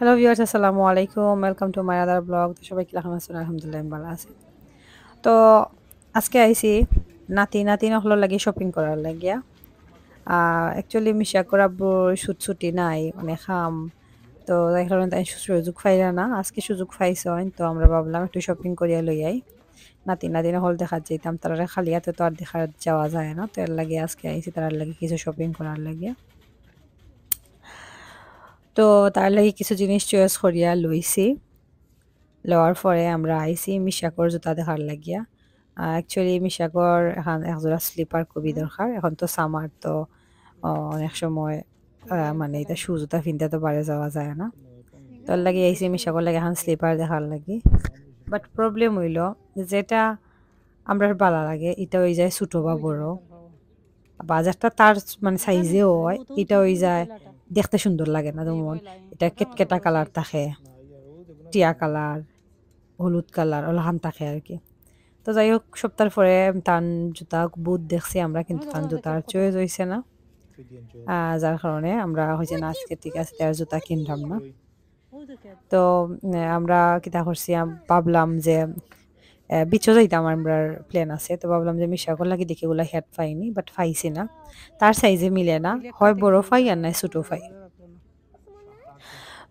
Hello viewers, আসসালামু আলাইকুম। Welcome to my other blog. তো সবাই কি কেমন আছেন? আলহামদুলিল্লাহ আমি ভালো আছি। তো আজকে আইছি নাতিন হলো লাগি শপিং করার লাগিয়া। অ্যাকচুয়ালি মিশা করাব্বুর ছুটি নাই মানে খাম। তো এই কারণে তাই সুযোগ পাইরা না। আজকে সুযোগ পাইছইন তো আমরা ভাবলাম একটু শপিং করিয়া লই আই। নাতিন হল দেখা যাইতাম তারা খালি হাতে তো আর দেখা যাওয়া যায় না। তো এর লাগে আজকে আইছি তার লাগি কিছু শপিং করার লাগিয়া। তো তার লাগি কিছু জিনিস চয়েস করিয়া লইছি। লওয়ার পরে আমরা আইছি মিশাকর জুতা দেখার লাগিয়া। অ্যাকচুয়ালি মিশাকর এখন একজোড়া স্লিপার খুবই দরকার। এখন তো সামার তো অনেক সময় মানে এটা শু জুতা কিনতে তো বাইরে যাওয়া যায় না। তোর লাগি আইছি মিশাকর লাগে এখন স্লিপার দেখার লাগি। বাট প্রবলেম হইল যেটা আমরা বালা লাগে এটা হয়ে যায় ছোট বা বড়। বাজারটা তার মানে সাইজেও হয় এটা হয়ে যায় দেখতে সুন্দর লাগে না, যেমন এটা কেটকেটা কালার থাকে, টিয়া কালার, হলুদ কালার ওলাহান থাকে আর কি। তো যাই হোক সপ্তাহ পরে তান জুতা বুট দেখছি আমরা, কিন্তু তান জুতার চয়েস হয়েছে না। যার কারণে আমরা হয়েছে না আজকে ঠিক আছে তার জুতা কিনলাম না। তো আমরা কিতা করছি ভাবলাম যে বিচো যাইতাম আমরা প্ল্যান আছে, তো ভাবলাম যে মিশা লাগি দেখি ওগুলা হেড পাইনি, বাট পাইছি না, তার সাইজে মিলে না, হয় বড় পাই আর নাই ছোট পাই।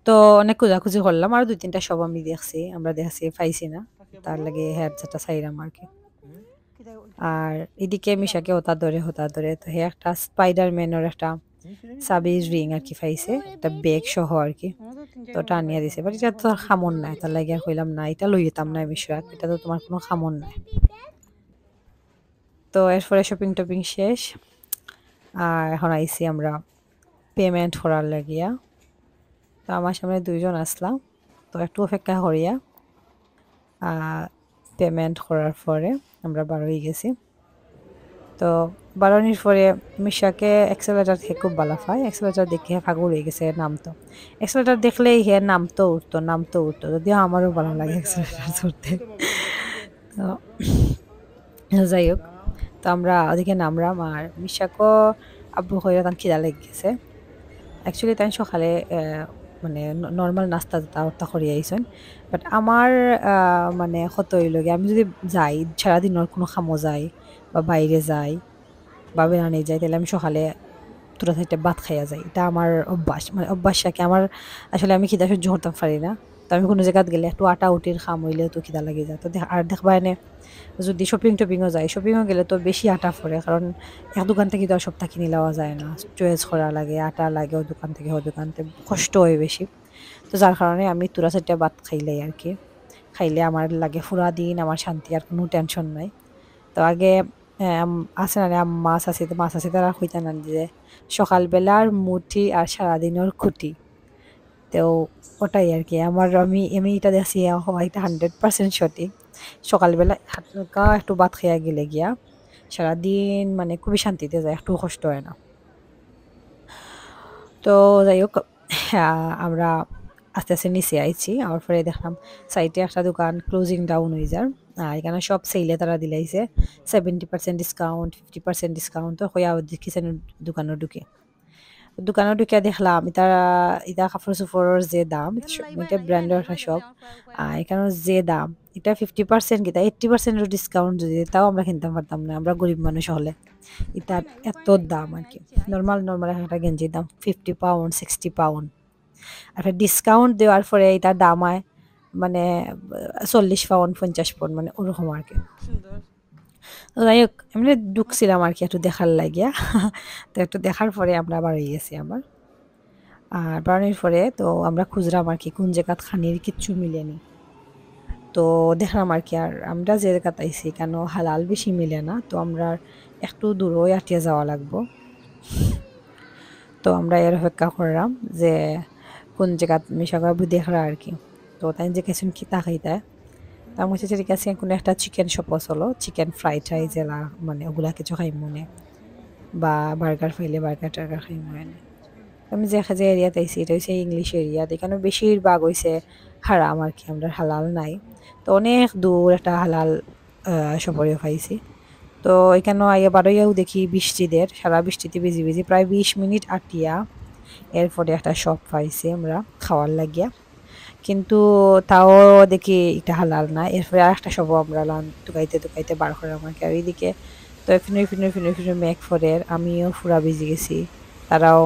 তো অনেক খোঁজাখুঁজি করলাম আর দুই তিনটা সব আমি দেখছি, আমরা দেখছি পাইছি না, তার লাগে হেড যেটা চাইলাম আর কি। আর এদিকে মিশাকে হতা ধরে তো হে একটা স্পাইডারম্যানের একটা সাবির রিং আর কি পাইছে, একটা ব্যাগ সহ আর কি। তো ওটা আনিয়ে দিছে, বাট এটা তো আর খামন নাই, তার লাগে আর কইলাম না এটা লই যেতাম না মিশরাক, এটা তো তোমার কোনো খামন নাই। তো এরপরে শপিং টপিং শেষ, আর এখন আইছি আমরা পেমেন্ট করার লাগিয়া। তো আমার সামনে দুইজন আসলাম, তো একটু অপেক্ষা করিয়া পেমেন্ট করার পরে আমরা বার হয়ে গেছি। তো বাড়ানির পরে মিশাকে এক্সেলেটার থেকে খুব ভালো পায়, এক্সেলেটার দেখে ফাগুল হয়ে গেছে নামতো, এক্সেলেটার দেখলেই হে নামতো উঠতো, যদিও আমারও ভালো লাগে এক্সেলেটার ধরতে। তো যাই হোক, তো আমরা ওদিকে নামলাম আর মিশাকো আব্বু হয়ে তার খিদা লেগে গেছে। অ্যাকচুয়ালি তাই সকালে মানে নর্মাল নাস্তা তা করিয়া আইসন, বাট আমার মানে কত হইল আমি যদি যাই সারাদিনের কোনো খামো যাই বা বাইরে যাই বা বেড়ানে যাই, তাহলে আমি সকালে দুটো চারটে ভাত খাইয়া যাই, এটা আমার অভ্যাস, মানে অভ্যাসটাকে আমার আসলে আমি খিদা সহ্য করতে পারি না। তো আমি কোনো জায়গাত গেলে একটু আটা উটির খাম হইলেও তো খিদা লাগে যায়। তো আর দেখবা এনে যদি শপিং টপিংও যায়, শপিংও গেলে তো বেশি আটা পড়ে, কারণ এক দোকান থেকে তো আর সপ্তাহ কিনে লওয়া যায় না, চয়েস করা লাগে, আটা লাগে ও দোকান থেকে ও দোকান থেকে, কষ্ট হয় বেশি। তো যার কারণে আমি তুরা চারটে ভাত খাইলেই আর কি, খাইলে আমার লাগে পুরা দিন আমার শান্তি, আর কোনো টেনশন নাই। তো আগে আছে না মাছ আছে তারা হইতা না যে সকালবেলার মুঠি আর সারাদিনের খুঁটি। তো ওটাই আর কি আমার, আমি এটা দেখছি এটা 100% সঠিক। সকালবেলা হালকা একটু ভাত খাইয়া গেলে গিয়া সারাদিন মানে খুবই শান্তিতে যায়, একটু কষ্ট হয় না। তো যাই হোক, আমরা আস্তে আস্তে নিচে আইছি, আমার পরে দেখলাম সাইডে একটা দোকান ক্লোজিং ডাউন হয়ে যায়। আর এখানে সব সেলে তারা দিলাইছে 70% ডিসকাউন্ট, 50% ডিসকাউন্ট, তো হইয়া দেখিছেন দোকানে ঢুকে। দোকানে ঢুকে দেখলাম এটা কাপড় চোপড়ের যে দাম, এটা ব্র্যান্ডের একটা শপ, এখানে যে দাম এটা 50% কিতা 80% ডিসকাউন্ট যদি তাও আমরা কিনতে পারতাম না, আমরা গরিব মানুষ হলে। এটা এত দাম আর কি, নর্মাল একটা গেঞ্জির দাম 50 পাউন্ড 60 পাউন্ড, আর ডিসকাউন্ট দেওয়ার পরে এটার দাম হয় মানে 40 পাউন্ড 50 পাউন্ড, মানে ওরকম আর কি। তো যাই হোক এমনি ঢুকছিলাম আর কি একটু দেখার লাগিয়া। তো একটু দেখার পরে আমরা আবার হয়ে গেছি আমার, আর বাড়ানোর পরে তো আমরা খুঁজলাম আর কি কোন জায়গাত খানির কিচ্ছু মিলেনি। তো দেখলাম আর কি, আর আমরা যে জায়গাত আইছি কেন হালাল বেশি মিলে না, তো আমরা একটু দূরও আটিয়া যাওয়া লাগবো। তো আমরা এর অপেক্ষা করলাম যে কোন জায়গাত মিশাগাবু দেখরা আর কি। তো তাই যে কিছু কি তাকাইতা তার মধ্যে ঠিক আছে কোনো একটা চিকেন শপ হলো, চিকেন ফ্রাইড রাইস এলা মানে ওগুলা কিছু খাই মনে, বা বার্গার ফাইলে বার্গার টার্গার খাই মনে। আমি যে এরিয়াতে আইছি এটা হচ্ছে ইংলিশ এরিয়া, এখানে বেশিরভাগ হইছে হারাম আর কি, আমরা হালাল নাই। তো অনেক দূর একটা হালাল সফরে পাইছি। তো এখানে আইয়া বারোইয়াও দেখি বৃষ্টিদের সারা বৃষ্টিতে ভিজি ভিজি প্রায় 20 মিনিট আটিয়া এরপরে একটা শপ পাইছি আমরা খাওয়ার লাগিয়া, কিন্তু তাও দেখি এটা হালাল না। এরপরে আরেকটা শপও আমরা টুকাইতে টুকাইতে বার করে আমাকে, আর এইদিকে তো ফিনে মেঘ ফরের আমিও ফুরা ভিজে গেছি, তারাও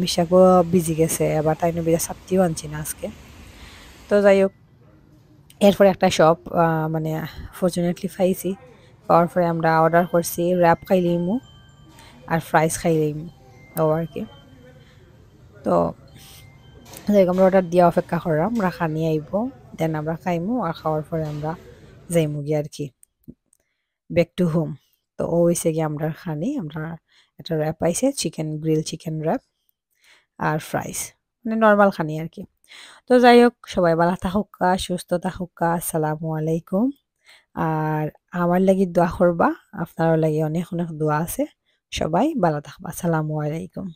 মিশাকও ভিজে গেছে, আবার তাই ভিজা ছাত্রীও আনছি না আজকে। তো যাই হোক, এরপরে একটা শপ মানে ফর্চুনেটলি পাইছি। পাওয়ার পরে আমরা অর্ডার করছি র্যাপ খাইলিমু আর ফ্রাইস খাইলিমু, ও আর কি। তো যাই হোক, আমরা অর্ডার দিয়ে অপেক্ষা করলাম রাখা নিয়ে আইব, দেন আমরা খাইমু, আর খাওয়ার পরে আমরা যাইমু গিয়ে আর কি ব্যাক টু হোম। তো ও হয়েছে গিয়ে আমরা খানি, আমরা একটা র্যাপ পাইছে, গ্রিল চিকেন র্যাপ আর ফ্রাইস, মানে নর্মাল খানি আর কি। তো যাই হোক, সবাই ভালো থাকুকা, সুস্থ থাকুকা, আসসালামু আলাইকুম। আর আমার লাগি দোয়া করবা, আপনার লাগি অনেক অনেক দোয়া আছে। সবাই ভালো থাকবা, আসসালামু আলাইকুম।